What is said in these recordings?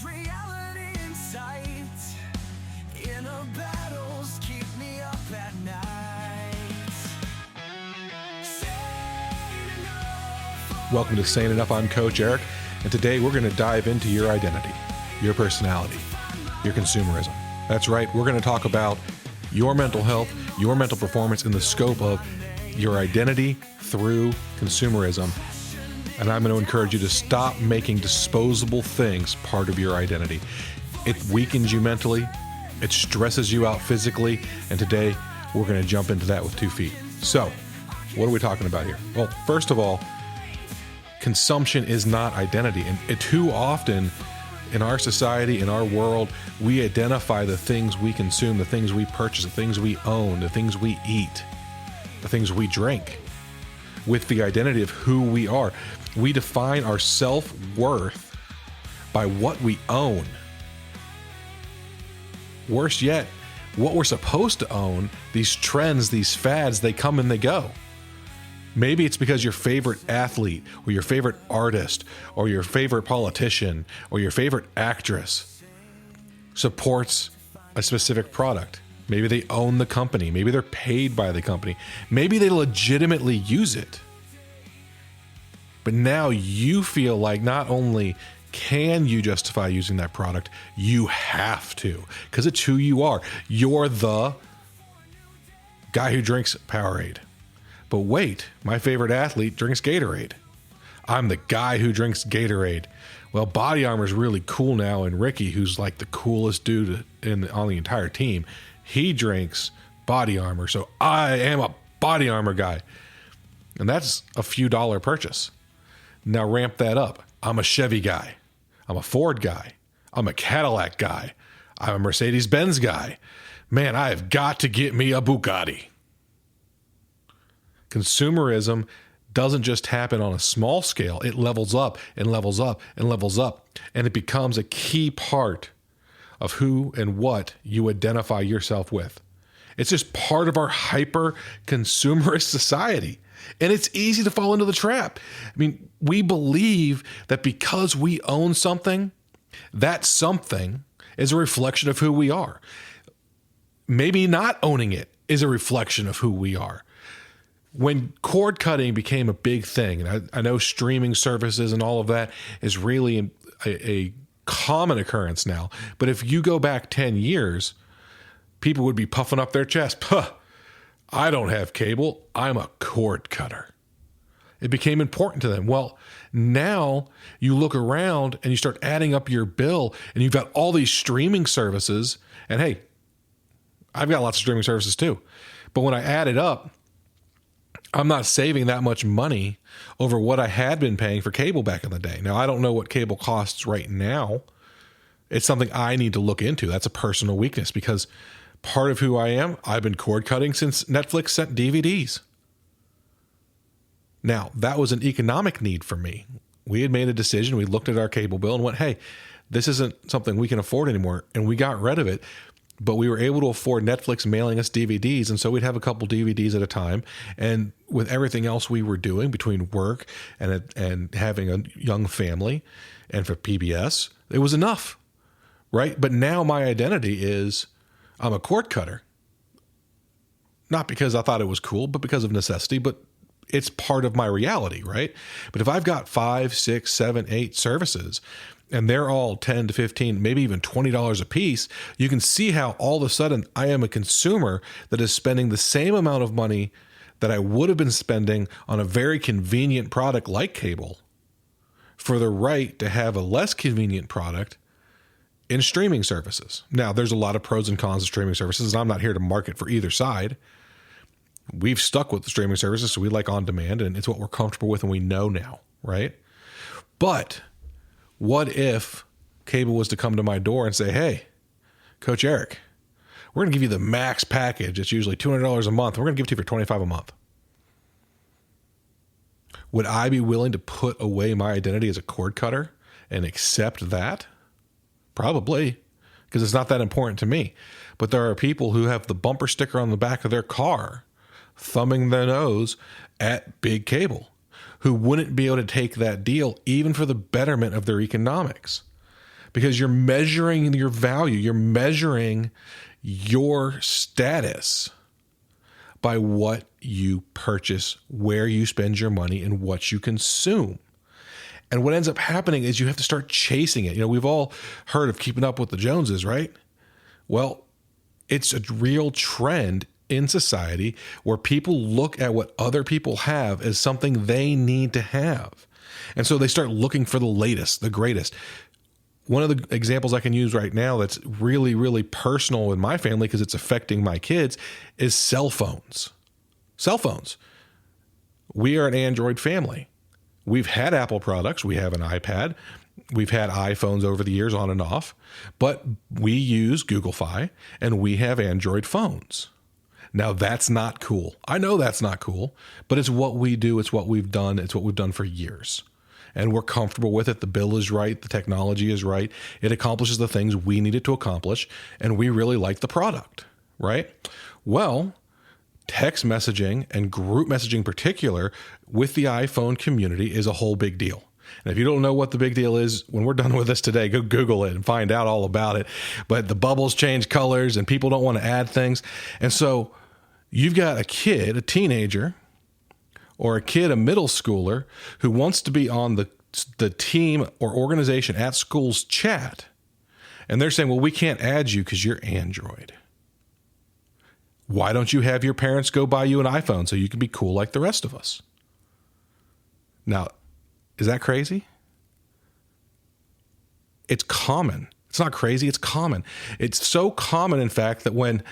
reality in sight. Inner battles keep me up at night. Sane enough. Welcome to Sane Enough. I'm Coach Eric, and today we're going to dive into your identity, your personality, your consumerism. That's right, we're going to talk about your mental health, your mental performance in the scope of your identity through consumerism. And I'm going to encourage you to stop making disposable things part of your identity. It weakens you mentally, it stresses you out physically, and today we're going to jump into that with 2 feet. So, what are we talking about here? Well, first of all, consumption is not identity. And too often in our society, in our world, we identify the things we consume, the things we purchase, the things we own, the things we eat, the things we drink with the identity of who we are. We define our self-worth by what we own. Worse yet, what we're supposed to own, these trends, these fads, they come and they go. Maybe it's because your favorite athlete or your favorite artist or your favorite politician or your favorite actress supports a specific product. Maybe they own the company. Maybe they're paid by the company. Maybe they legitimately use it. But now you feel like not only can you justify using that product, you have to, because it's who you are. You're the guy who drinks Powerade. But wait, my favorite athlete drinks Gatorade. I'm the guy who drinks Gatorade. Well, Body Armor's really cool now, and Ricky, who's like the coolest dude on the entire team, he drinks Body Armor, so I am a Body Armor guy. And that's a few dollar purchase. Now ramp that up. I'm a Chevy guy. I'm a Ford guy. I'm a Cadillac guy. I'm a Mercedes-Benz guy. Man, I have got to get me a Bugatti. Consumerism doesn't just happen on a small scale. It levels up and levels up and levels up. And it becomes a key part of who and what you identify yourself with. It's just part of our hyper-consumerist society. And it's easy to fall into the trap. I mean, we believe that because we own something, that something is a reflection of who we are. Maybe not owning it is a reflection of who we are. When cord cutting became a big thing, and I know streaming services and all of that is really a common occurrence now, but if you go back 10 years, people would be puffing up their chest. Puh, I don't have cable. I'm a cord cutter. It became important to them. Well, now you look around and you start adding up your bill and you've got all these streaming services. And hey, I've got lots of streaming services too. But when I add it up, I'm not saving that much money over what I had been paying for cable back in the day. Now, I don't know what cable costs right now. It's something I need to look into. That's a personal weakness because part of who I am, I've been cord cutting since Netflix sent DVDs. Now, that was an economic need for me. We had made a decision. We looked at our cable bill and went, hey, this isn't something we can afford anymore. And we got rid of it. But we were able to afford Netflix mailing us DVDs. And so we'd have a couple DVDs at a time. And with everything else we were doing between work and having a young family and for PBS, it was enough, right? But now my identity is I'm a cord cutter. Not because I thought it was cool, but because of necessity. But it's part of my reality, right? But if I've got 5, 6, 7, 8 services and they're all 10 to 15, maybe even $20 a piece, you can see how all of a sudden I am a consumer that is spending the same amount of money that I would have been spending on a very convenient product like cable for the right to have a less convenient product in streaming services. Now, there's a lot of pros and cons of streaming services, and I'm not here to market for either side. We've stuck with the streaming services, so we like on demand, and it's what we're comfortable with and we know now, right? But what if cable was to come to my door and say, hey, Coach Eric, we're going to give you the max package. It's usually $200 a month. We're going to give it to you for $25 a month. Would I be willing to put away my identity as a cord cutter and accept that? Probably, because it's not that important to me. But there are people who have the bumper sticker on the back of their car thumbing their nose at big cable, who wouldn't be able to take that deal even for the betterment of their economics. because you're measuring your value. You're measuring your status by what you purchase, where you spend your money, and what you consume. And what ends up happening is you have to start chasing it. We've all heard of keeping up with the Joneses, right? Well, it's a real trend in society where people look at what other people have as something they need to have. And so they start looking for the latest, the greatest. One of the examples I can use right now that's really, really personal in my family because it's affecting my kids is cell phones. Cell phones. We are an Android family. We've had Apple products. We have an iPad. We've had iPhones over the years on and off, but we use Google Fi and we have Android phones. Now that's not cool. I know that's not cool, but it's what we do. It's what we've done. It's what we've done for years. And we're comfortable with it. The bill is right. The technology is right. It accomplishes the things we need it to accomplish. And we really like the product, right? Well, text messaging and group messaging in particular with the iPhone community is a whole big deal. And if you don't know what the big deal is, when we're done with this today, go Google it and find out all about it. But the bubbles change colors and people don't want to add things. And so you've got a kid, a teenager, or a kid, a middle schooler, who wants to be on the team or organization at school's chat. And they're saying, well, we can't add you because you're Android. Why don't you have your parents go buy you an iPhone so you can be cool like the rest of us? Now, is that crazy? It's common. It's not crazy. It's common. It's so common, in fact, that when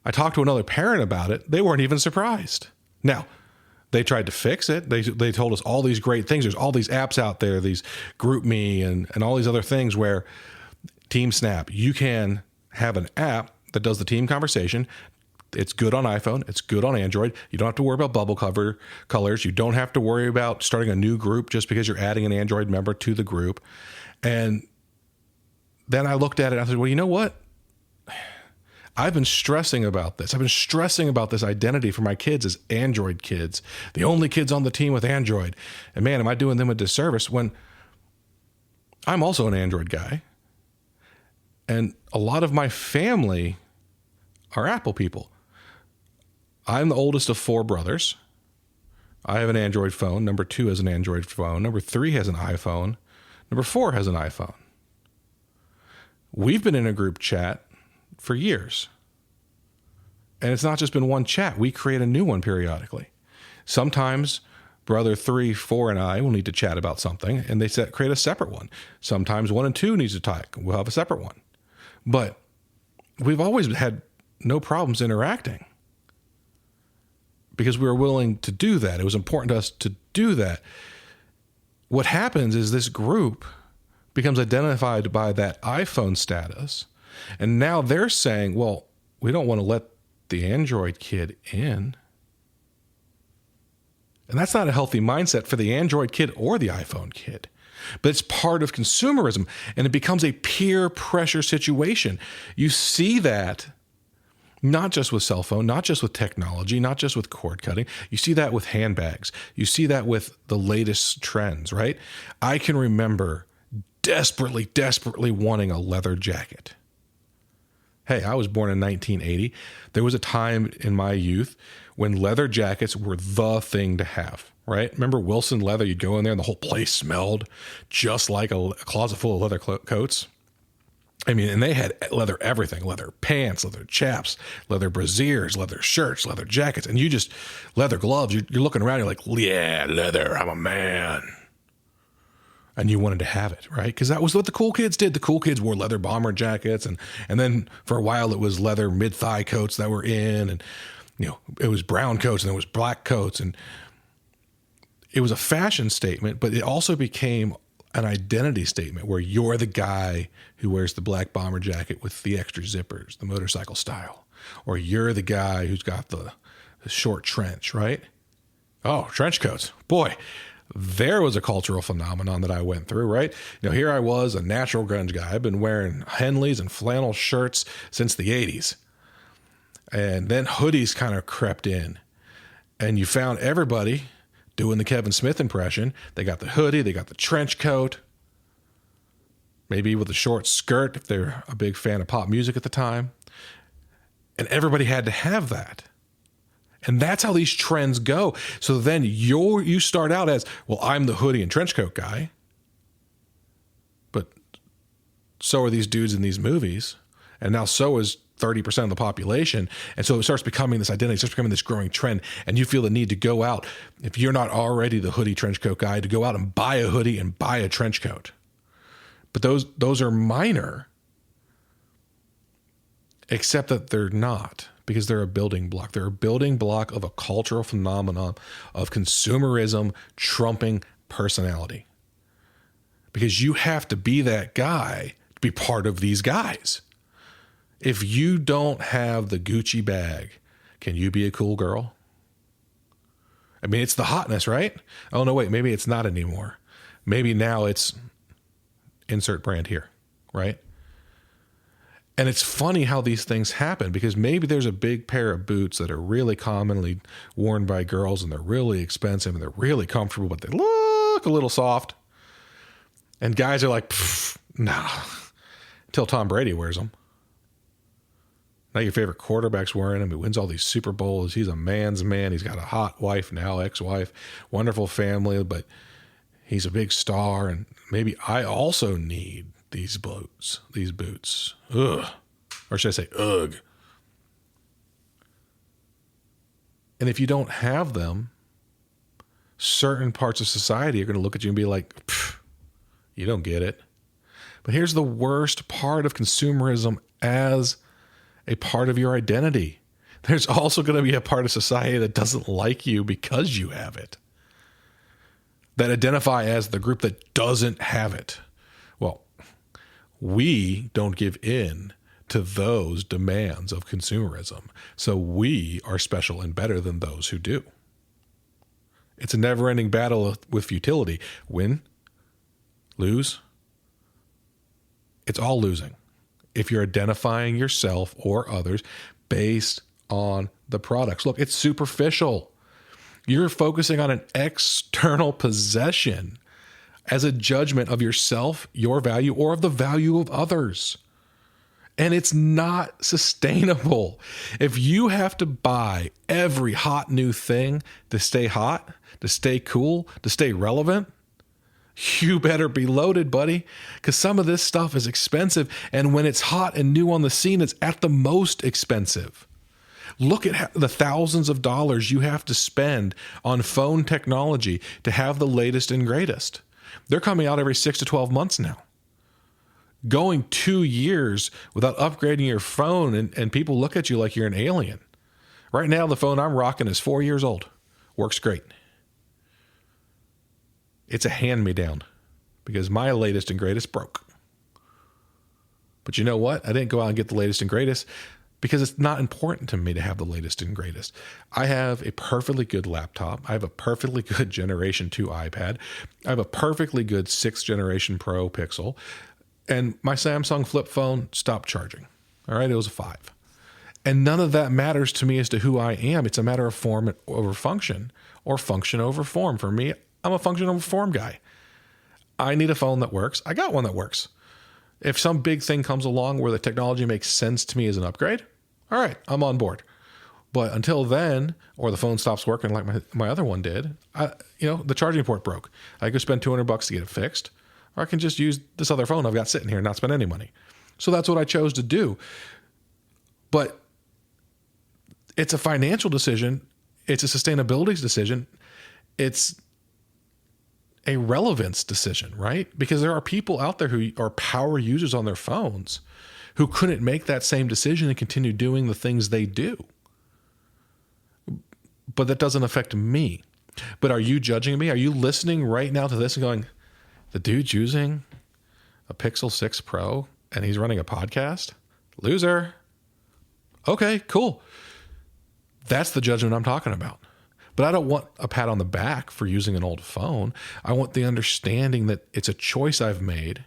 I talked to another parent about it, they weren't even surprised. Now, they tried to fix it. They told us all these great things. There's all these apps out there, these GroupMe and all these other things where TeamSnap, you can have an app that does the team conversation. It's good on iPhone. It's good on Android. You don't have to worry about bubble cover colors. You don't have to worry about starting a new group just because you're adding an Android member to the group. And then I looked at it and I said, well, you know what? I've been stressing about this. I've been stressing about this identity for my kids as Android kids, the only kids on the team with Android. And man, am I doing them a disservice when I'm also an Android guy. And a lot of my family are Apple people. I'm the oldest of 4 brothers. I have an Android phone. Number 2 has an Android phone. Number 3 has an iPhone. Number 4 has an iPhone. We've been in a group chat for years. And it's not just been one chat. We create a new one periodically. Sometimes brother 3, 4, and I will need to chat about something, and they create a separate one. Sometimes 1 and 2 needs to talk. We'll have a separate one. But we've always had no problems interacting because we were willing to do that. It was important to us to do that. What happens is this group becomes identified by that iPhone status. And now they're saying, well, we don't want to let the Android kid in. And that's not a healthy mindset for the Android kid or the iPhone kid. But it's part of consumerism, and it becomes a peer pressure situation. You see that not just with cell phone, not just with technology, not just with cord cutting. You see that with handbags. You see that with the latest trends, right? I can remember desperately wanting a leather jacket. Hey, I was born in 1980. There was a time in my youth when leather jackets were the thing to have, right? Remember Wilson Leather? You'd go in there and the whole place smelled just like a closet full of leather coats. I mean, and they had leather everything, leather pants, leather chaps, leather brassieres, leather shirts, leather jackets, and leather gloves. You're looking around, you're like, yeah, leather, I'm a man. And you wanted to have it, right? Because that was what the cool kids did. The cool kids wore leather bomber jackets. And then for a while it was leather mid-thigh coats that were in. And, it was brown coats and there was black coats. And it was a fashion statement, but it also became an identity statement where you're the guy who wears the black bomber jacket with the extra zippers, the motorcycle style. Or you're the guy who's got the short trench, right? Oh, trench coats. Boy, there was a cultural phenomenon that I went through, right? Here I was, a natural grunge guy. I've been wearing Henleys and flannel shirts since the 80s. And then hoodies kind of crept in. And you found everybody doing the Kevin Smith impression. They got the hoodie, they got the trench coat. maybe with a short skirt if they're a big fan of pop music at the time. And everybody had to have that. And that's how these trends go. So then you start out as, well, I'm the hoodie and trench coat guy. But so are these dudes in these movies. And now so is 30% of the population. And so it starts becoming this identity, it starts becoming this growing trend. And you feel the need to go out, if you're not already the hoodie trench coat guy, to go out and buy a hoodie and buy a trench coat. But those are minor, except that they're not, because they're a building block. They're a building block of a cultural phenomenon of consumerism trumping personality. Because you have to be that guy to be part of these guys. If you don't have the Gucci bag, can you be a cool girl? I mean, it's the hotness, right? Oh, no, wait, maybe it's not anymore. Maybe now it's insert brand here, right? And it's funny how these things happen, because maybe there's a big pair of boots that are really commonly worn by girls and they're really expensive and they're really comfortable, but they look a little soft. And guys are like, nah, until Tom Brady wears them. Now your favorite quarterback's wearing them. He wins all these Super Bowls. He's a man's man. He's got a hot wife now, ex-wife, wonderful family, but he's a big star. And maybe I also need these boots. Ugh. Or should I say, ugh. And if you don't have them, certain parts of society are going to look at you and be like, you don't get it. But here's the worst part of consumerism as a part of your identity. There's also going to be a part of society that doesn't like you because you have it, that identify as the group that doesn't have it. Well, we don't give in to those demands of consumerism. So we are special and better than those who do. It's a never-ending battle with futility. Win, lose, it's all losing if you're identifying yourself or others based on the products. Look, it's superficial. You're focusing on an external possession as a judgment of yourself, your value, or of the value of others. And it's not sustainable. If you have to buy every hot new thing to stay hot, to stay cool, to stay relevant, you better be loaded, buddy, because some of this stuff is expensive. And when it's hot and new on the scene, it's at the most expensive. Look at the thousands of dollars you have to spend on phone technology to have the latest and greatest. They're coming out every 6 to 12 months now. Going 2 years without upgrading your phone, and people look at you like you're an alien. Right now, the phone I'm rocking is 4 years old. Works great. It's a hand-me-down because my latest and greatest broke. But you know what? I didn't go out and get the latest and greatest because it's not important to me to have the latest and greatest. I have a perfectly good laptop. I have a perfectly good Generation 2 iPad. I have a perfectly good 6th Generation Pro Pixel. And my Samsung flip phone stopped charging. All right, it was a 5. And none of that matters to me as to who I am. It's a matter of form over function, or function over form. For me, I'm a function over form guy. I need a phone that works. I got one that works. If some big thing comes along where the technology makes sense to me as an upgrade, all right, I'm on board. But until then, or the phone stops working like my other one did, the charging port broke. I could spend $200 to get it fixed, or I can just use this other phone I've got sitting here and not spend any money. So that's what I chose to do. But it's a financial decision. It's a sustainability decision. It's a relevance decision, right? Because there are people out there who are power users on their phones who couldn't make that same decision and continue doing the things they do. But that doesn't affect me. But are you judging me? Are you listening right now to this and going, the dude's using a Pixel 6 Pro and he's running a podcast? Loser. Okay, cool. That's the judgment I'm talking about. But I don't want a pat on the back for using an old phone. I want the understanding that it's a choice I've made,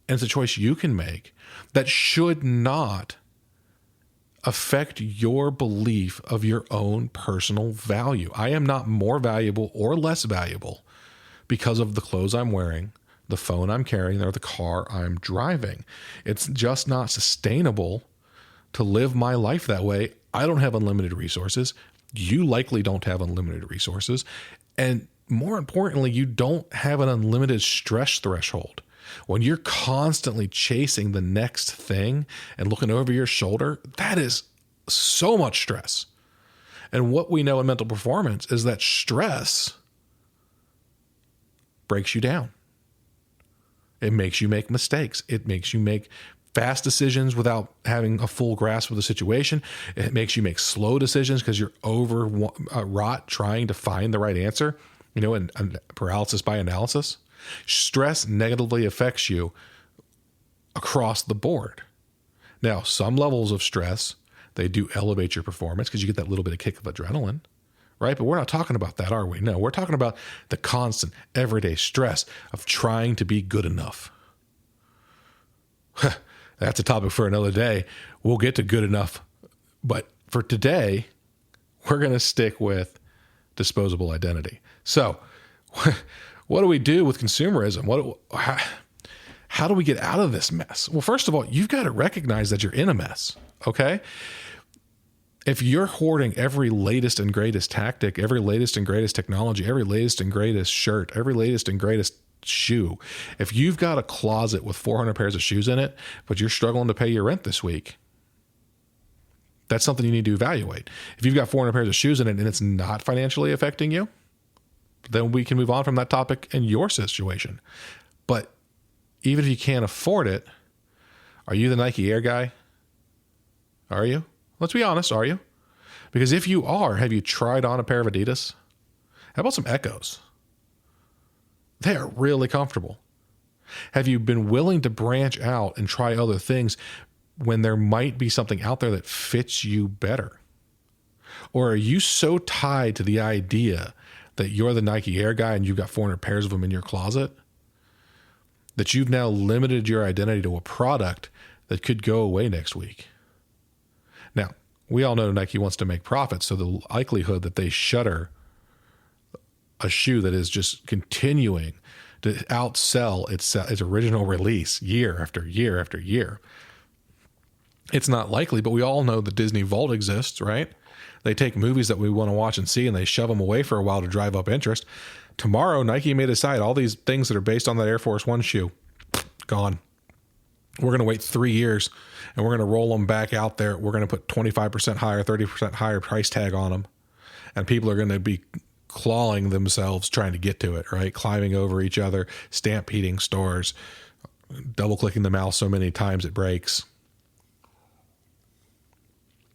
and it's a choice you can make that should not affect your belief of your own personal value. I am not more valuable or less valuable because of the clothes I'm wearing, the phone I'm carrying or the car I'm driving. It's just not sustainable to live my life that way. I don't have unlimited resources. You likely don't have unlimited resources. And more importantly, you don't have an unlimited stress threshold. When you're constantly chasing the next thing and looking over your shoulder, that is so much stress. And what we know in mental performance is that stress breaks you down. It makes you make mistakes. It makes you make fast decisions without having a full grasp of the situation. It makes you make slow decisions because you're overwrought trying to find the right answer, and paralysis by analysis. Stress negatively affects you across the board. Now, some levels of stress, they do elevate your performance because you get that little bit of kick of adrenaline, right? But we're not talking about that, are we? No, we're talking about the constant everyday stress of trying to be good enough. That's a topic for another day. We'll get to good enough. But for today, we're going to stick with disposable identity. So what do we do with consumerism? How do we get out of this mess? Well, first of all, you've got to recognize that you're in a mess, okay? If you're hoarding every latest and greatest tactic, every latest and greatest technology, every latest and greatest shirt, every latest and greatest shoe, if you've got a closet with 400 pairs of shoes in it, but you're struggling to pay your rent this week, that's something you need to evaluate. If you've got 400 pairs of shoes in it and it's not financially affecting you, then we can move on from that topic in your situation. But even if you can't afford it, are you the Nike Air guy? Are you? Let's be honest, are you? Because if you are, have you tried on a pair of Adidas? How about some Echoes? They are really comfortable. Have you been willing to branch out and try other things when there might be something out there that fits you better? Or are you so tied to the idea that you're the Nike Air guy and you've got 400 pairs of them in your closet that you've now limited your identity to a product that could go away next week? Now, we all know Nike wants to make profits, so the likelihood that they shutter a shoe that is just continuing to outsell its original release year after year after year, it's not likely. But we all know the Disney Vault exists, right? They take movies that we want to watch and see and they shove them away for a while to drive up interest. Tomorrow, Nike may decide all these things that are based on that Air Force One shoe, gone. We're going to wait 3 years and we're going to roll them back out there. We're going to put 25% higher, 30% higher price tag on them. And people are going to be clawing themselves trying to get to it, right? Climbing over each other, stampeding stores, double clicking the mouse so many times it breaks.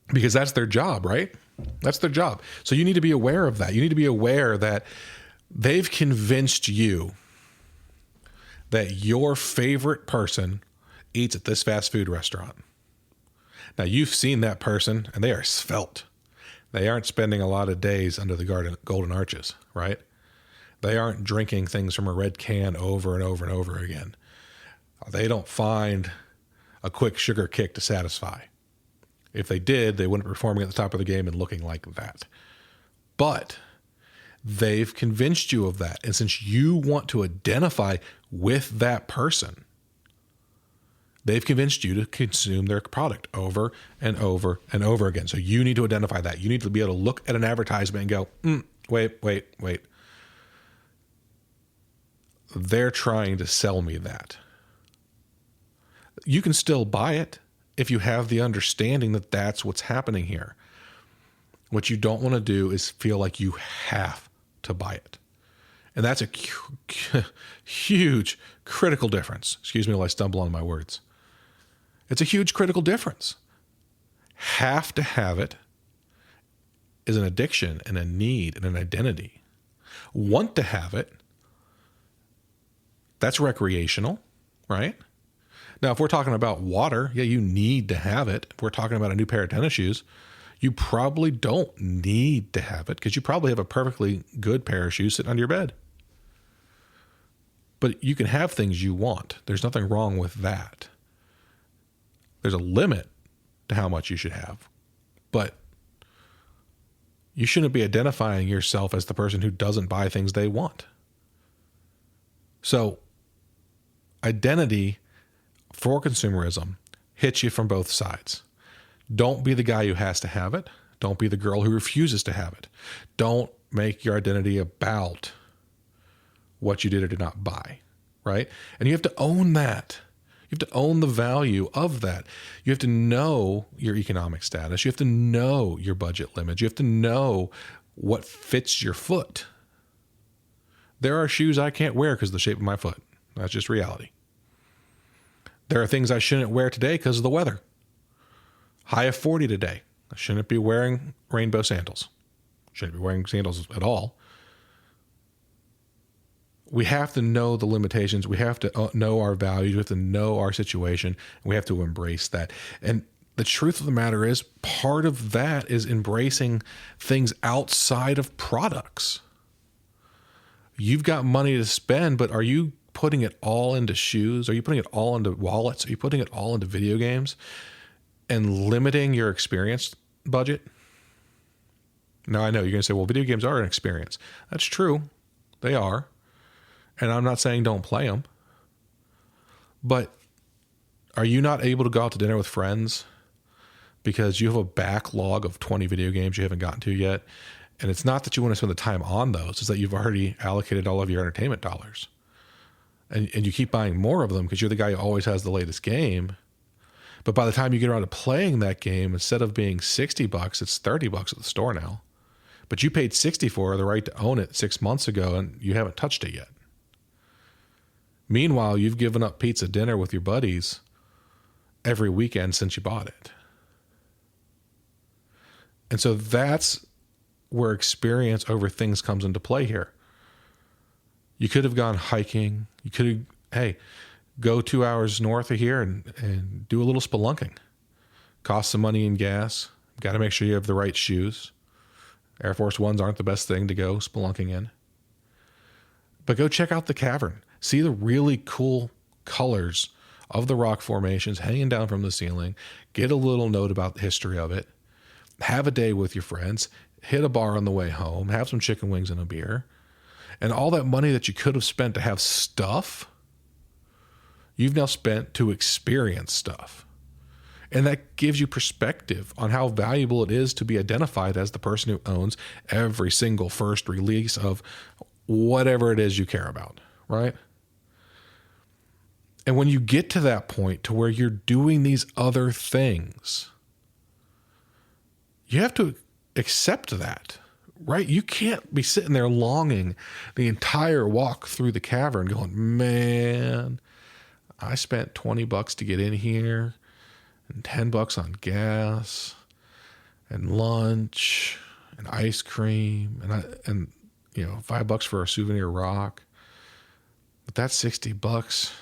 Because that's their job, right? That's their job. So you need to be aware of that. You need to be aware that they've convinced you that your favorite person eats at this fast food restaurant. Now, you've seen that person, and they are svelte. They aren't spending a lot of days under the golden arches, right? They aren't drinking things from a red can over and over and over again. They don't find a quick sugar kick to satisfy. If they did, they wouldn't be performing at the top of the game and looking like that. But they've convinced you of that. And since you want to identify with that person, they've convinced you to consume their product over and over and over again. So you need to identify that. You need to be able to look at an advertisement and go, wait. They're trying to sell me that. You can still buy it if you have the understanding that that's what's happening here. What you don't want to do is feel like you have to buy it. And that's a huge critical difference. Excuse me while I stumble on my words. It's a huge critical difference. Have to have it is an addiction and a need and an identity. Want to have it, that's recreational, right? Now, if we're talking about water, yeah, you need to have it. If we're talking about a new pair of tennis shoes, you probably don't need to have it because you probably have a perfectly good pair of shoes sitting under your bed. But you can have things you want. There's nothing wrong with that. There's a limit to how much you should have. But you shouldn't be identifying yourself as the person who doesn't buy things they want. So identity for consumerism hits you from both sides. Don't be the guy who has to have it. Don't be the girl who refuses to have it. Don't make your identity about what you did or did not buy, right? And you have to own that. You have to own the value of that. You have to know your economic status. You have to know your budget limits. You have to know what fits your foot. There are shoes I can't wear because of the shape of my foot. That's just reality. There are things I shouldn't wear today because of the weather. High of 40 today. I shouldn't be wearing rainbow sandals. Shouldn't be wearing sandals at all. We have to know the limitations. We have to know our values. We have to know our situation. And we have to embrace that. And the truth of the matter is, part of that is embracing things outside of products. You've got money to spend, but are you putting it all into shoes? Are you putting it all into wallets? Are you putting it all into video games and limiting your experience budget? Now, I know you're going to say, well, video games are an experience. That's true. They are. And I'm not saying don't play them. But are you not able to go out to dinner with friends because you have a backlog of 20 video games you haven't gotten to yet? And it's not that you want to spend the time on those. It's that you've already allocated all of your entertainment dollars. And you keep buying more of them because you're the guy who always has the latest game. But by the time you get around to playing that game, instead of being $60, it's $30 at the store now. But you paid $60 for the right to own it 6 months ago, and you haven't touched it yet. Meanwhile, you've given up pizza dinner with your buddies every weekend since you bought it. And so that's where experience over things comes into play here. You could have gone hiking. You could have, hey, go 2 hours north of here and do a little spelunking. Cost some money in gas. Got to make sure you have the right shoes. Air Force Ones aren't the best thing to go spelunking in. But go check out the cavern. See the really cool colors of the rock formations hanging down from the ceiling. Get a little note about the history of it. Have a day with your friends. Hit a bar on the way home. Have some chicken wings and a beer. And all that money that you could have spent to have stuff, you've now spent to experience stuff. And that gives you perspective on how valuable it is to be identified as the person who owns every single first release of whatever it is you care about, right? And when you get to that point to where you're doing these other things, you have to accept that, right? You can't be sitting there longing the entire walk through the cavern going, man, I spent $20 to get in here and $10 on gas and lunch and ice cream and you know, $5 for a souvenir rock. But that's $60.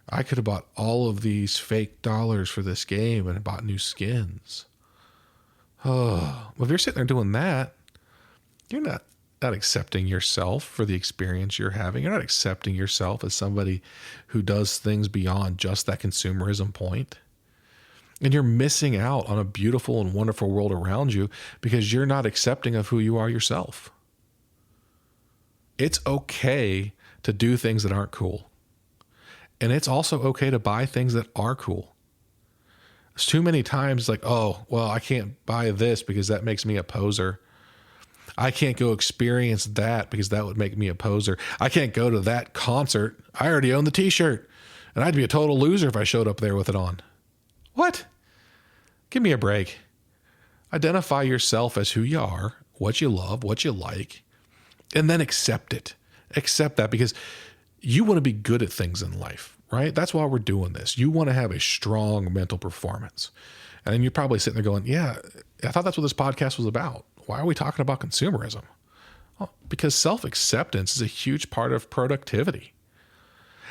I could have bought all of these fake dollars for this game and bought new skins. Oh, well, if you're sitting there doing that, you're not accepting yourself for the experience you're having. You're not accepting yourself as somebody who does things beyond just that consumerism point. And you're missing out on a beautiful and wonderful world around you because you're not accepting of who you are yourself. It's okay to do things that aren't cool. And it's also okay to buy things that are cool. It's too many times like, oh, well, I can't buy this because that makes me a poser. I can't go experience that because that would make me a poser. I can't go to that concert. I already own the t-shirt. And I'd be a total loser if I showed up there with it on. What? Give me a break. Identify yourself as who you are, what you love, what you like, and then accept it. Accept that because you want to be good at things in life, right? That's why we're doing this. You want to have a strong mental performance. And then you're probably sitting there going, yeah, I thought that's what this podcast was about. Why are we talking about consumerism? Well, because self-acceptance is a huge part of productivity.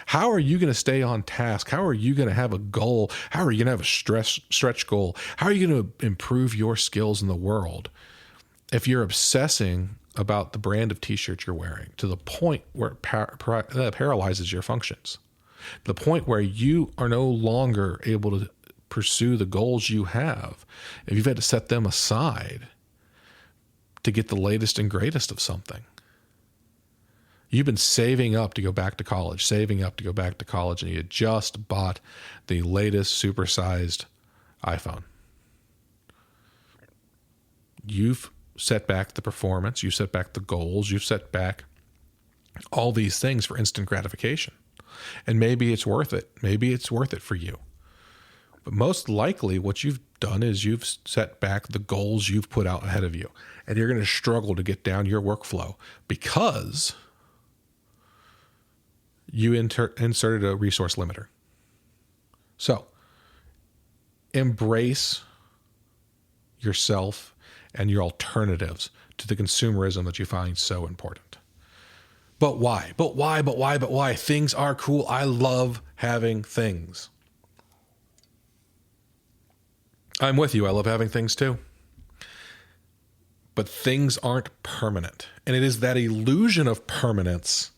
How are you going to stay on task? How are you going to have a goal? How are you going to have a stretch goal? How are you going to improve your skills in the world if you're obsessing about the brand of t-shirt you're wearing to the point where it paralyzes your functions, the point where you are no longer able to pursue the goals you have, if you've had to set them aside to get the latest and greatest of something? You've been saving up to go back to college, and you just bought the latest supersized iPhone. You've set back the performance, you've set back the goals, you've set back all these things for instant gratification. And maybe it's worth it. Maybe it's worth it for you. But most likely what you've done is you've set back the goals you've put out ahead of you. And you're going to struggle to get down your workflow because you inserted a resource limiter. So embrace yourself and your alternatives to the consumerism that you find so important. But why? But why? Things are cool. I love having things. I'm with you. I love having things too. But things aren't permanent. And it is that illusion of permanence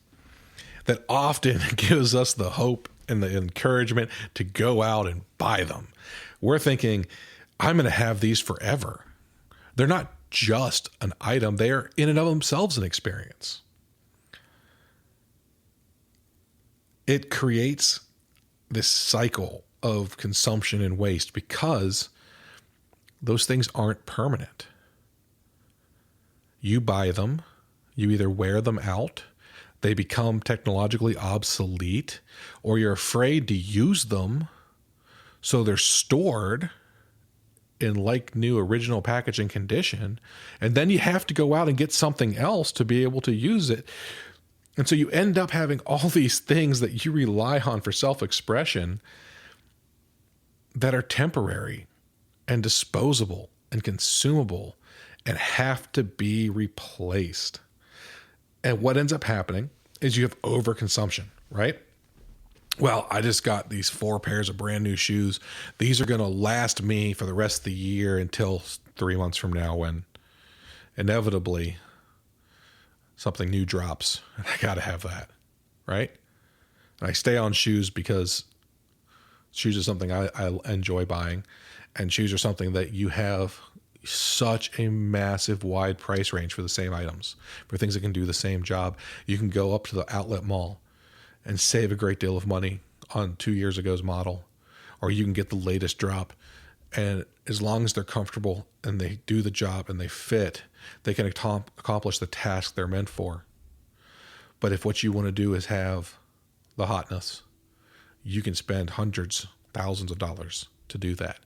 that often gives us the hope and the encouragement to go out and buy them. We're thinking, I'm going to have these forever. They're not just an item. They are in and of themselves an experience. It creates this cycle of consumption and waste because those things aren't permanent. You buy them, you either wear them out, they become technologically obsolete, or you're afraid to use them, so they're stored in like new original packaging condition, and then you have to go out and get something else to be able to use it. And so you end up having all these things that you rely on for self-expression that are temporary and disposable and consumable and have to be replaced. And what ends up happening is you have overconsumption, right? Well, I just got these 4 pairs of brand new shoes. These are going to last me for the rest of the year until 3 months from now when inevitably something new drops. And I got to have that, right? And I stay on shoes because shoes is something I enjoy buying. And shoes are something that you have such a massive wide price range for the same items, for things that can do the same job. You can go up to the outlet mall and save a great deal of money on 2 years ago's model, or you can get the latest drop. And as long as they're comfortable and they do the job and they fit, they can accomplish the task they're meant for. But if what you want to do is have the hotness, you can spend hundreds, thousands of dollars to do that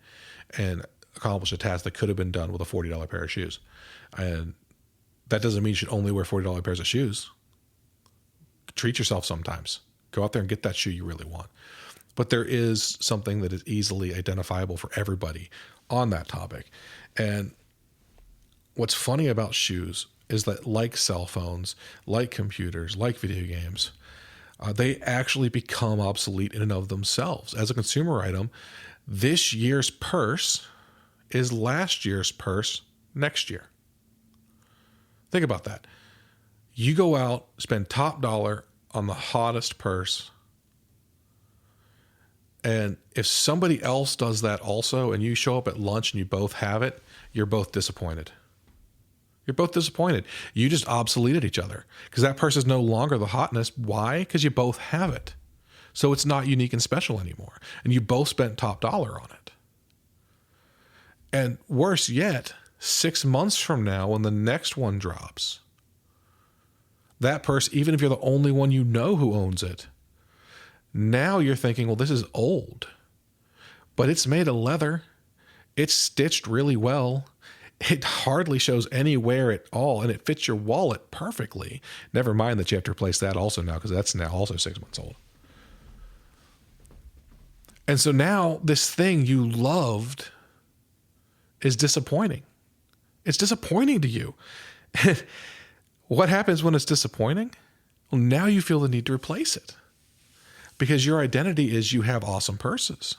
and accomplish a task that could have been done with a $40 pair of shoes. And that doesn't mean you should only wear $40 pairs of shoes. Treat yourself sometimes. Go out there and get that shoe you really want. But there is something that is easily identifiable for everybody on that topic. And what's funny about shoes is that, like cell phones, like computers, like video games, they actually become obsolete in and of themselves. As a consumer item, this year's purse is last year's purse next year. Think about that. You go out, spend top dollar on the hottest purse, and if somebody else does that also, and you show up at lunch and you both have it, you're both disappointed. You're both disappointed. You just obsoleted each other because that purse is no longer the hotness. Why? Because you both have it. So it's not unique and special anymore. And you both spent top dollar on it. And worse yet, 6 months from now, when the next one drops, that purse, even if you're the only one you know who owns it, now you're thinking, well, this is old, but it's made of leather. It's stitched really well. It hardly shows any wear at all, and it fits your wallet perfectly. Never mind that you have to replace that also now because that's now also 6 months old. And so now this thing you loved is disappointing. It's disappointing to you. What happens when it's disappointing? Well, now you feel the need to replace it because your identity is you have awesome purses.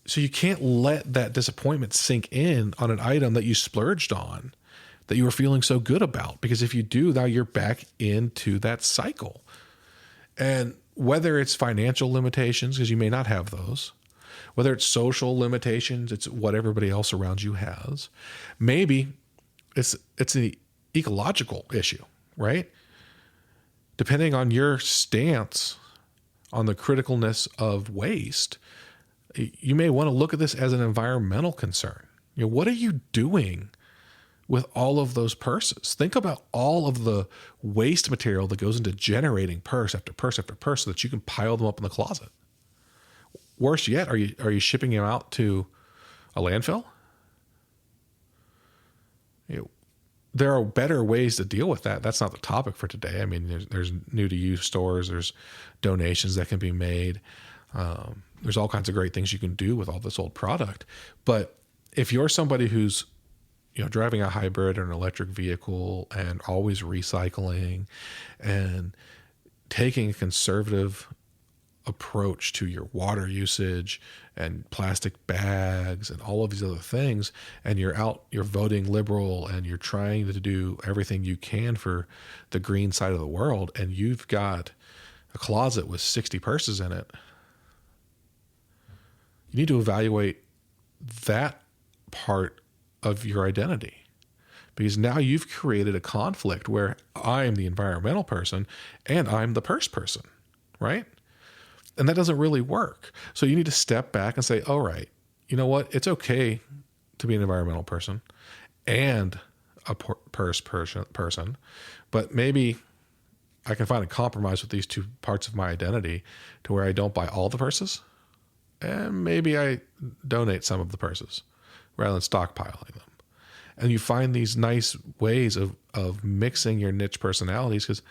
So you can't let that disappointment sink in on an item that you splurged on, that you were feeling so good about, because if you do, now you're back into that cycle. And whether it's financial limitations, because you may not have those, whether it's social limitations, it's what everybody else around you has. Maybe it's an ecological issue right? Depending on your stance on the criticalness of waste, you may want to look at this as an environmental concern. What are you doing with all of those purses? Think about all of the waste material that goes into generating purse after purse after purse so that you can pile them up in the closet. Worse yet, are you shipping them out to a landfill? There are better ways to deal with that. That's not the topic for today. I mean, there's new to you stores, there's donations that can be made. There's all kinds of great things you can do with all this old product. But if you're somebody who's driving a hybrid or an electric vehicle and always recycling and taking a conservative approach to your water usage and plastic bags and all of these other things, and you're voting liberal and you're trying to do everything you can for the green side of the world, and you've got a closet with 60 purses in it, you need to evaluate that part of your identity, because now you've created a conflict where I'm the environmental person and I'm the purse person, right? And that doesn't really work. So you need to step back and say, all right, you know what? It's okay to be an environmental person and a purse person, but maybe I can find a compromise with these two parts of my identity to where I don't buy all the purses, and maybe I donate some of the purses rather than stockpiling them. And you find these nice ways of mixing your niche personalities, because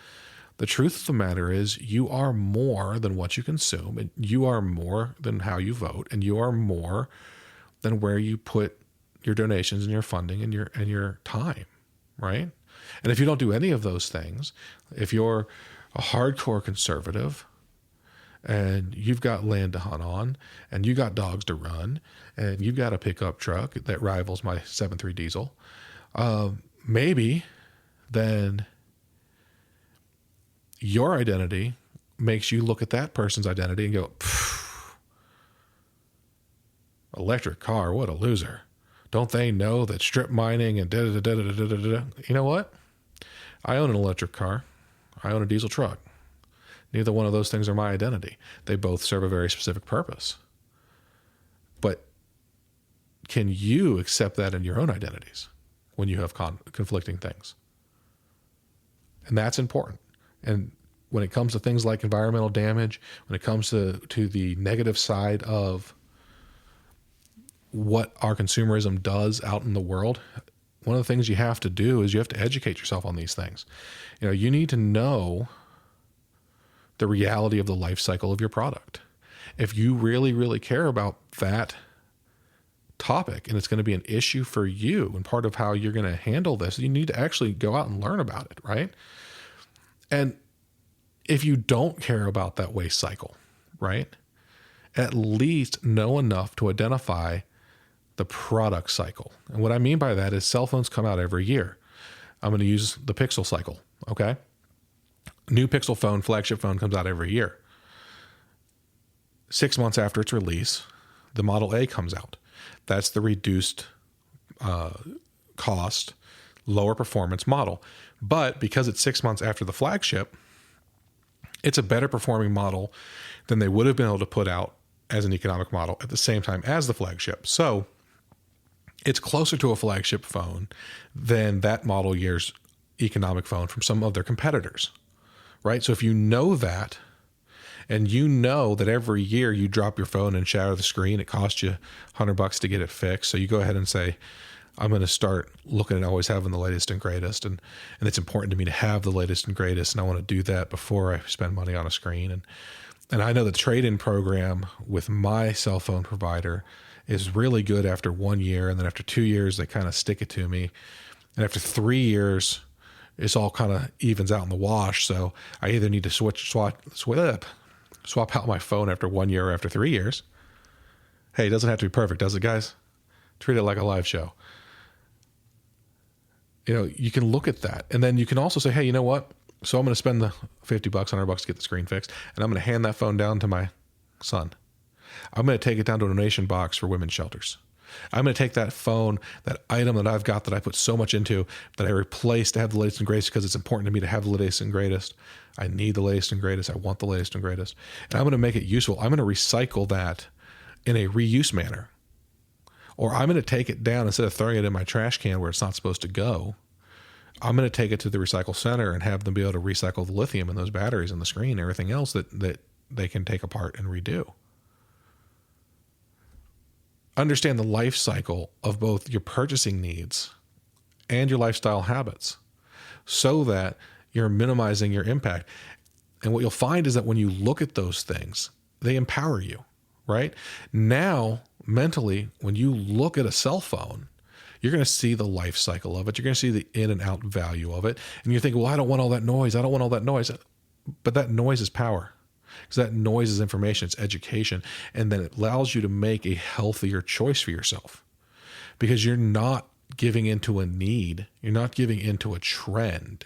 the truth of the matter is you are more than what you consume, and you are more than how you vote, and you are more than where you put your donations and your funding and your time, right? And if you don't do any of those things, if you're a hardcore conservative and you've got land to hunt on and you got dogs to run and you've got a pickup truck that rivals my 7.3 diesel, maybe then your identity makes you look at that person's identity and go, electric car, what a loser. Don't they know that strip mining and da-da-da-da-da-da-da? You know what? I own an electric car. I own a diesel truck. Neither one of those things are my identity. They both serve a very specific purpose. But can you accept that in your own identities when you have conflicting things? And that's important. And when it comes to things like environmental damage, when it comes to the negative side of what our consumerism does out in the world, one of the things you have to do is you have to educate yourself on these things. You need to know the reality of the life cycle of your product. If you really, really care about that topic and it's going to be an issue for you and part of how you're going to handle this, you need to actually go out and learn about it, right? And if you don't care about that waste cycle, right, at least know enough to identify the product cycle. And what I mean by that is cell phones come out every year. I'm going to use the Pixel cycle, okay? New Pixel phone, flagship phone, comes out every year. 6 months after its release, the Model A comes out. That's the reduced cost, lower performance model. But because it's 6 months after the flagship, it's a better performing model than they would have been able to put out as an economic model at the same time as the flagship. So it's closer to a flagship phone than that model year's economic phone from some of their competitors, right? So if you know that, and you know that every year you drop your phone and shatter the screen, it costs you $100 to get it fixed. So you go ahead and say, I'm going to start looking at always having the latest and greatest. And it's important to me to have the latest and greatest. And I want to do that before I spend money on a screen. And I know the trade-in program with my cell phone provider is really good after 1 year. And then after 2 years, they kind of stick it to me. And after 3 years, it's all kind of evens out in the wash. So I either need to swap out my phone after 1 year or after 3 years. Hey, it doesn't have to be perfect, does it, guys? Treat it like a live show. You can look at that. And then you can also say, hey, you know what? So I'm going to spend the $50, $100 to get the screen fixed. And I'm going to hand that phone down to my son. I'm going to take it down to a donation box for women's shelters. I'm going to take that phone, that item that I've got that I put so much into, that I replaced to have the latest and greatest because it's important to me to have the latest and greatest. I need the latest and greatest. I want the latest and greatest. And I'm going to make it useful. I'm going to recycle that in a reuse manner. Or I'm going to take it down instead of throwing it in my trash can where it's not supposed to go. I'm going to take it to the recycle center and have them be able to recycle the lithium in those batteries and the screen and everything else that they can take apart and redo. Understand the life cycle of both your purchasing needs and your lifestyle habits so that you're minimizing your impact. And what you'll find is that when you look at those things, they empower you, right? Now, mentally, when you look at a cell phone, you're going to see the life cycle of it. You're going to see the in and out value of it. And you're thinking, well, I don't want all that noise. I don't want all that noise. But that noise is power. Because that noise is information, it's education, and then it allows you to make a healthier choice for yourself because you're not giving into a need, you're not giving into a trend.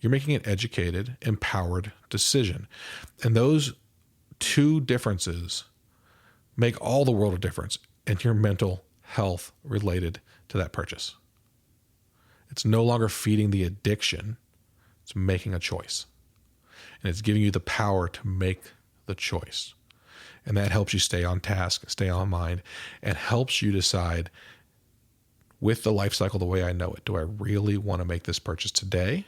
You're making an educated, empowered decision. And those two differences make all the world of difference in your mental health related to that purchase. It's no longer feeding the addiction, it's making a choice. And it's giving you the power to make the choice. And that helps you stay on task, stay on mind, and helps you decide with the life cycle the way I know it. Do I really want to make this purchase today?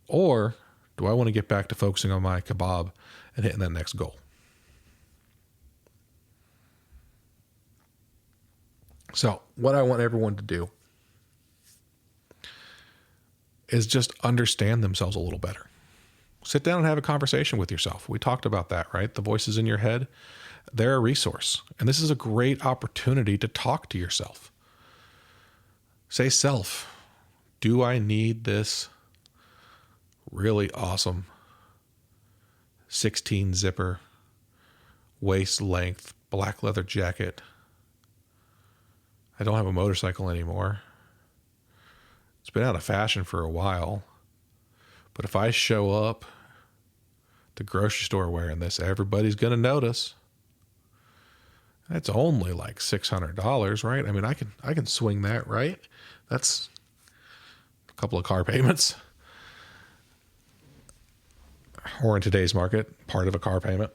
Or do I want to get back to focusing on my kebab and hitting that next goal? So what I want everyone to do is just understand themselves a little better. Sit down and have a conversation with yourself. We talked about that, right? The voices in your head, they're a resource. And this is a great opportunity to talk to yourself. Say, self, do I need this really awesome 16 zipper, waist length, black leather jacket? I don't have a motorcycle anymore. It's been out of fashion for a while. But if I show up at the grocery store wearing this, everybody's going to notice. That's only like $600, right? I mean, I can swing that, right? That's a couple of car payments. Or in today's market, part of a car payment.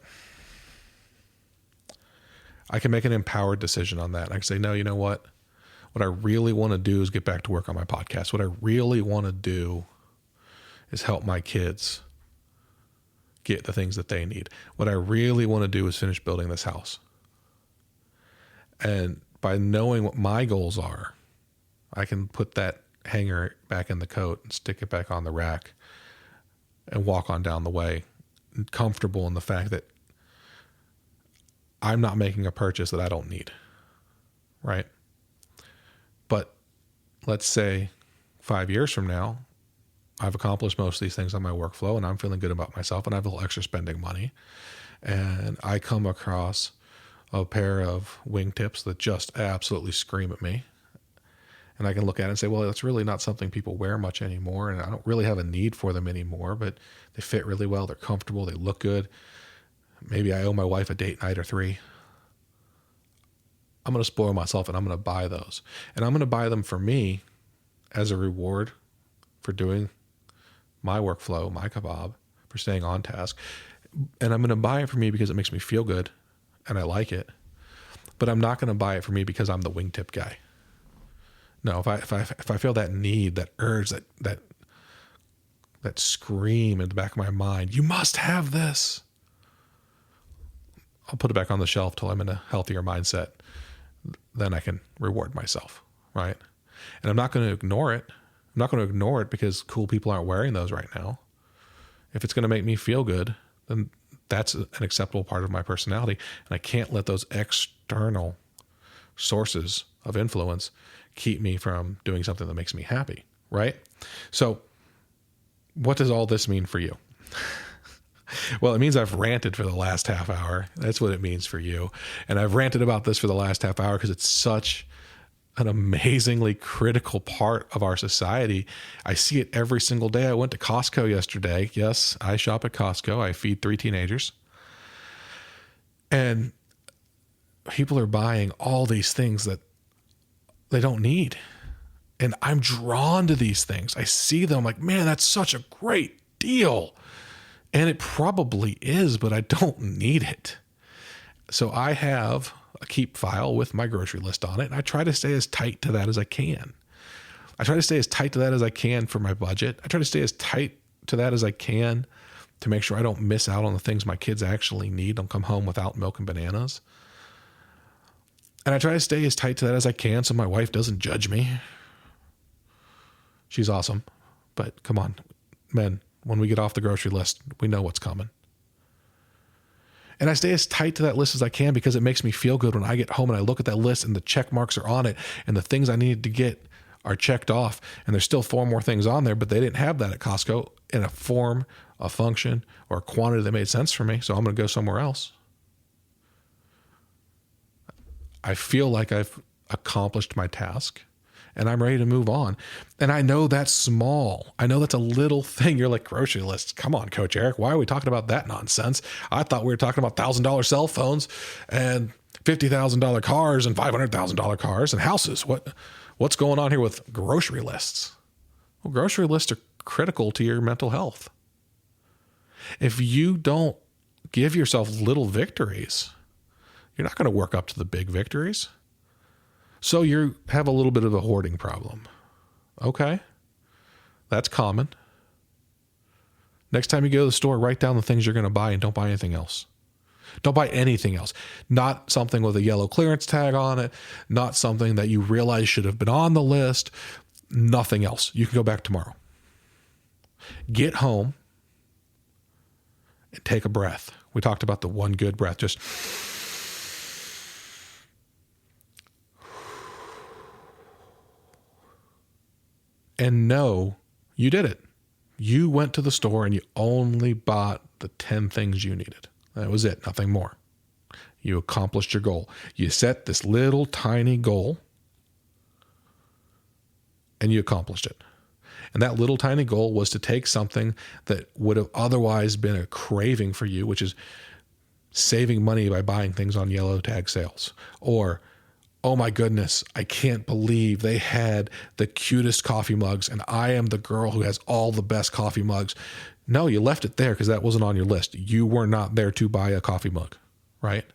I can make an empowered decision on that. I can say, no, you know what? What I really want to do is get back to work on my podcast. What I really want to do is help my kids get the things that they need. What I really want to do is finish building this house. And by knowing what my goals are, I can put that hanger back in the coat and stick it back on the rack and walk on down the way, comfortable in the fact that I'm not making a purchase that I don't need, right? But let's say 5 years from now, I've accomplished most of these things on my workflow and I'm feeling good about myself and I have a little extra spending money. And I come across a pair of wingtips that just absolutely scream at me. And I can look at it and say, well, that's really not something people wear much anymore. And I don't really have a need for them anymore, but they fit really well. They're comfortable. They look good. Maybe I owe my wife a date night or 3. I'm going to spoil myself and I'm going to buy those. And I'm going to buy them for me as a reward for doing my workflow, my kebab, for staying on task. And I'm going to buy it for me because it makes me feel good and I like it. But I'm not going to buy it for me because I'm the wingtip guy. No, if I feel that need, that urge, that scream in the back of my mind, you must have this, I'll put it back on the shelf till I'm in a healthier mindset. Then I can reward myself, right? And I'm not going to ignore it. I'm not going to ignore it because cool people aren't wearing those right now. If it's going to make me feel good, then that's an acceptable part of my personality. And I can't let those external sources of influence keep me from doing something that makes me happy, right? So what does all this mean for you? Well, it means I've ranted for the last half hour. That's what it means for you. And I've ranted about this for the last half hour because it's such an amazingly critical part of our society. I see it every single day. I went to Costco yesterday. Yes, I shop at Costco. I feed 3 teenagers. And people are buying all these things that they don't need. And I'm drawn to these things. I see them like, man, that's such a great deal. And it probably is, but I don't need it. So I have a keep file with my grocery list on it. And I try to stay as tight to that as I can. I try to stay as tight to that as I can for my budget. I try to stay as tight to that as I can to make sure I don't miss out on the things my kids actually need. Don't come home without milk and bananas. And I try to stay as tight to that as I can so my wife doesn't judge me. She's awesome. But come on, men, when we get off the grocery list, we know what's coming. And I stay as tight to that list as I can because it makes me feel good when I get home and I look at that list and the check marks are on it and the things I needed to get are checked off. And there's still 4 more things on there, but they didn't have that at Costco in a form, a function, or a quantity that made sense for me. So I'm going to go somewhere else. I feel like I've accomplished my task and I'm ready to move on. And I know that's small. I know that's a little thing. You're like, grocery lists. Come on, Coach Eric. Why are we talking about that nonsense? I thought we were talking about $1,000 cell phones and $50,000 cars and $500,000 cars and houses. What's going on here with grocery lists? Well, grocery lists are critical to your mental health. If you don't give yourself little victories, you're not going to work up to the big victories. So you have a little bit of a hoarding problem. Okay. That's common. Next time you go to the store, write down the things you're going to buy and don't buy anything else. Don't buy anything else. Not something with a yellow clearance tag on it. Not something that you realize should have been on the list. Nothing else. You can go back tomorrow. Get home and take a breath. We talked about the one good breath. Just and know you did it. You went to the store and you only bought the 10 things you needed. That was it. Nothing more. You accomplished your goal. You set this little tiny goal and you accomplished it. And that little tiny goal was to take something that would have otherwise been a craving for you, which is saving money by buying things on yellow tag sales, or oh my goodness, I can't believe they had the cutest coffee mugs and I am the girl who has all the best coffee mugs. No, you left it there because that wasn't on your list. You were not there to buy a coffee mug, right?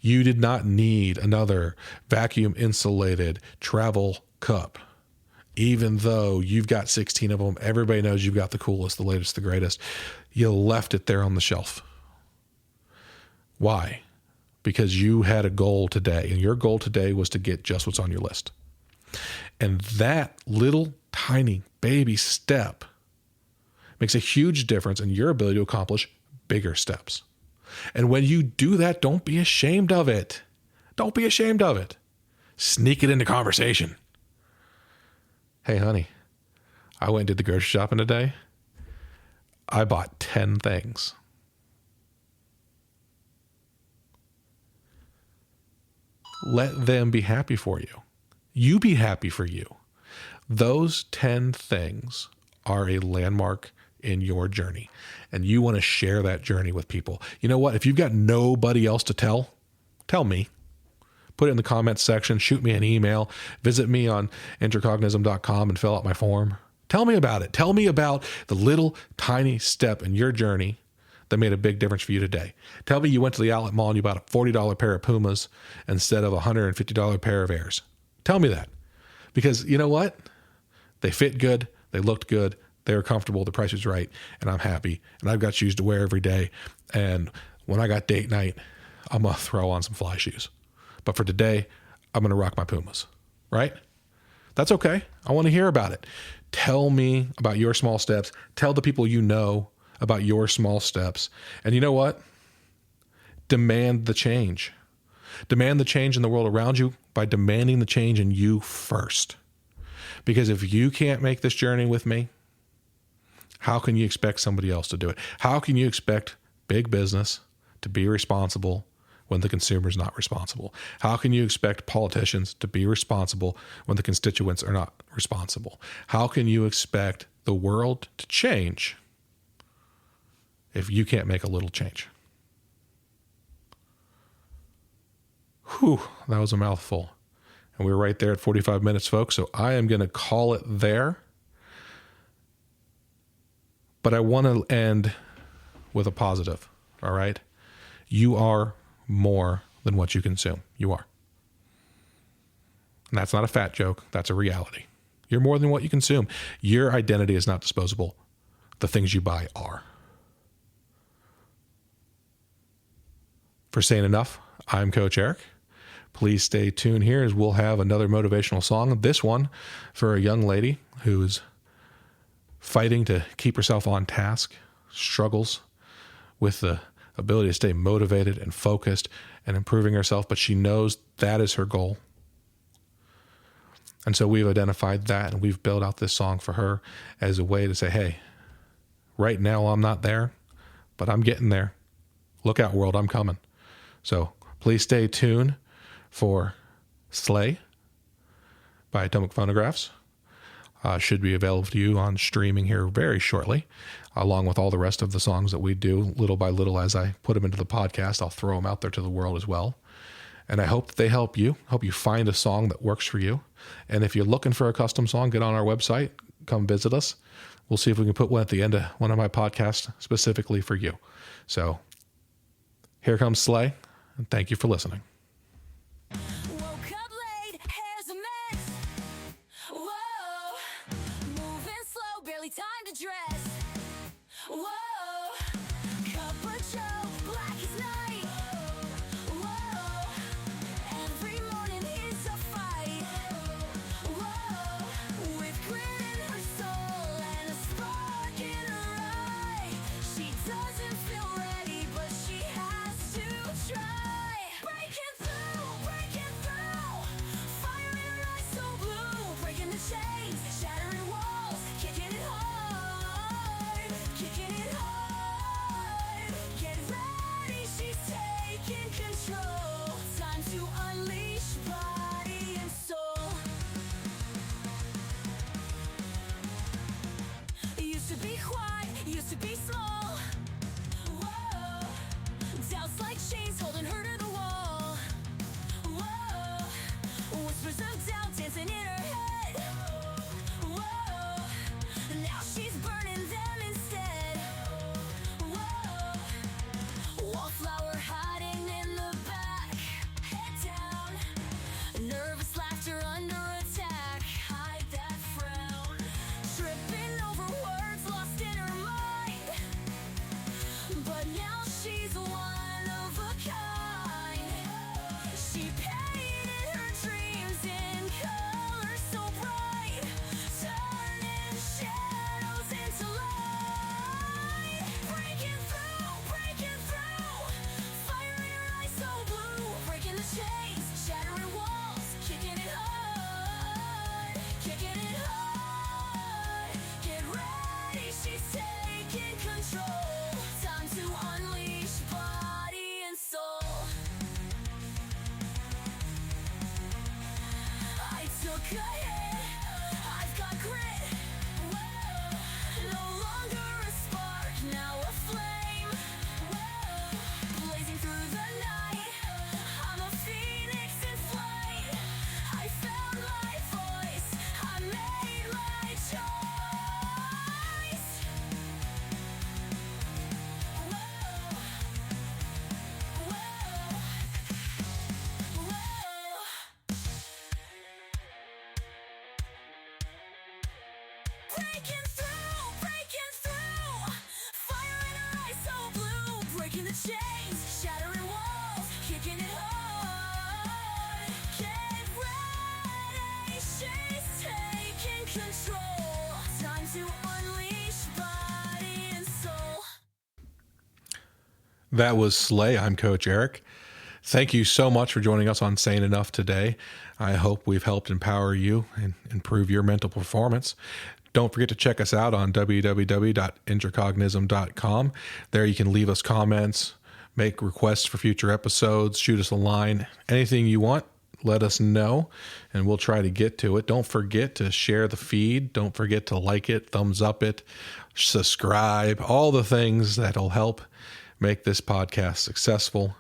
You did not need another vacuum insulated travel cup. Even though you've got 16 of them, everybody knows you've got the coolest, the latest, the greatest. You left it there on the shelf. Why? Because you had a goal today, and your goal today was to get just what's on your list. And that little tiny baby step makes a huge difference in your ability to accomplish bigger steps. And when you do that, don't be ashamed of it. Don't be ashamed of it. Sneak it into conversation. Hey, honey, I went and did the grocery shopping today. I bought 10 things. Let them be happy for you. You be happy for you. Those 10 things are a landmark in your journey, and you want to share that journey with people. You know what? If you've got nobody else to tell me. Put it in the comments section. Shoot me an email. Visit me on intercognism.com and fill out my form. Tell me about it. Tell me about the little tiny step in your journey that made a big difference for you today. Tell me you went to the outlet mall and you bought a $40 pair of Pumas instead of a $150 pair of Airs. Tell me that. Because you know what? They fit good. They looked good. They were comfortable. The price was right. And I'm happy. And I've got shoes to wear every day. And when I got date night, I'm going to throw on some fly shoes. But for today, I'm going to rock my Pumas. Right? That's okay. I want to hear about it. Tell me about your small steps. Tell the people you know about your small steps. And you know what? Demand the change. Demand the change in the world around you by demanding the change in you first. Because if you can't make this journey with me, how can you expect somebody else to do it? How can you expect big business to be responsible when the consumer is not responsible? How can you expect politicians to be responsible when the constituents are not responsible? How can you expect the world to change if you can't make a little change? Whew, that was a mouthful. And we're right there at 45 minutes, folks. So I am going to call it there. But I want to end with a positive. All right. You are more than what you consume. You are. And that's not a fat joke. That's a reality. You're more than what you consume. Your identity is not disposable. The things you buy are. For Sane Enough, I'm Coach Eric. Please stay tuned here as we'll have another motivational song. This one for a young lady who's fighting to keep herself on task, struggles with the ability to stay motivated and focused and improving herself, but she knows that is her goal. And so we've identified that and we've built out this song for her as a way to say, hey, right now I'm not there, but I'm getting there. Look out, world, I'm coming. So please stay tuned for Slay by Atomic Phonographs. Should be available to you on streaming here very shortly, along with all the rest of the songs that we do little by little. As I put them into the podcast, I'll throw them out there to the world as well. And I hope that they help you. Hope you find a song that works for you. And if you're looking for a custom song, get on our website, come visit us. We'll see if we can put one at the end of one of my podcasts specifically for you. So here comes Slay, and thank you for listening. Woke up late, hair's a mess. Whoa, moving slow, barely time to dress. Whoa, cup of joe, black as night. Whoa, every morning is a fight. Whoa, with grit in her soul and a spark in her eye. She doesn't feel ready, but she has to try. Breaking through, fire in her eyes so blue. Breaking the chains, shattering walls, kicking it hard, kicking it hard. Get ready, she's taking control. Time to unleash body and soul. Used to be quiet, used to be small. Whoa, doubts like chains holding her to the wall. Whoa, whispers of doubt dancing in her head. Whoa, now she's burning them instead. Whoa, wallflower hiding in the back. Head down, nervous laughter under attack. Hide that frown, tripping over words lost in her mind. But now she's one of a kind. She painted her dreams in colors so bright, turning shadows into light. Breaking through, fire in her eyes so blue. Breaking the chains, shattering walls, kicking it hard, kicking it hard. Get ready, she's taking control. Time to unleash body and soul. I took a hit, I've got grit. Whoa, no longer a spark, now a flame. Whoa, blazing through the night, I'm a phoenix in flight. I found my voice, I made my choice. Whoa, whoa, whoa. Breaking through, fire in her eyes so blue. Breaking the chains, shattering walls, kicking it hard. Get ready, she's taking control. Time to unleash body and soul. That was Slay. I'm Coach Eric. Thank you so much for joining us on Sane Enough today. I hope we've helped empower you and improve your mental performance. Don't forget to check us out on www.intercognism.com. There you can leave us comments, make requests for future episodes, shoot us a line, anything you want. Let us know, and we'll try to get to it. Don't forget to share the feed. Don't forget to like it, thumbs up it, subscribe, all the things that'll help make this podcast successful.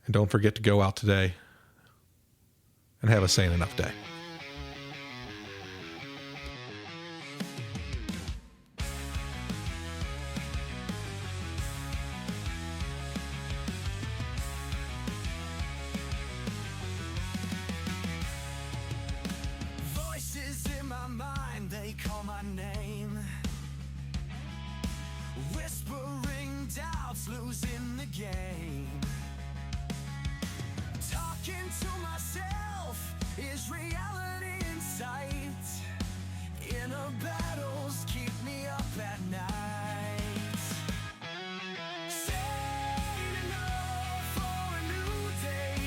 And don't forget to go out today and have a sane enough day. Voices in my mind, they call my name, whispering doubts, losing the game. Talking to myself, is reality in sight? Inner battles keep me up at night. Sane enough for a new day.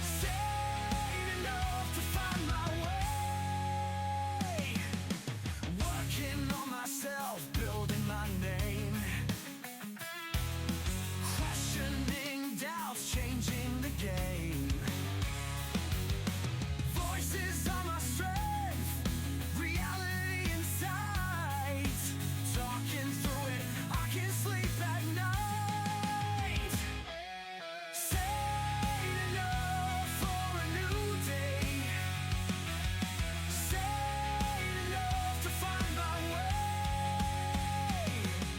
Sane enough to find my way. Working on myself, building my name. Questioning doubts, changing the game. Voices are my strength, reality in sight. Talking through it, I can sleep at night. Sane enough for a new day. Sane enough to find my way.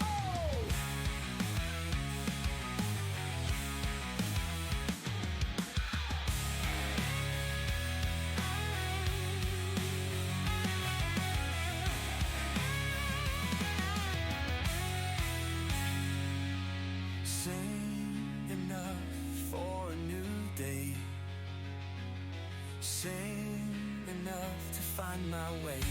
Oh! Sane enough for a new day. Sane enough to find my way.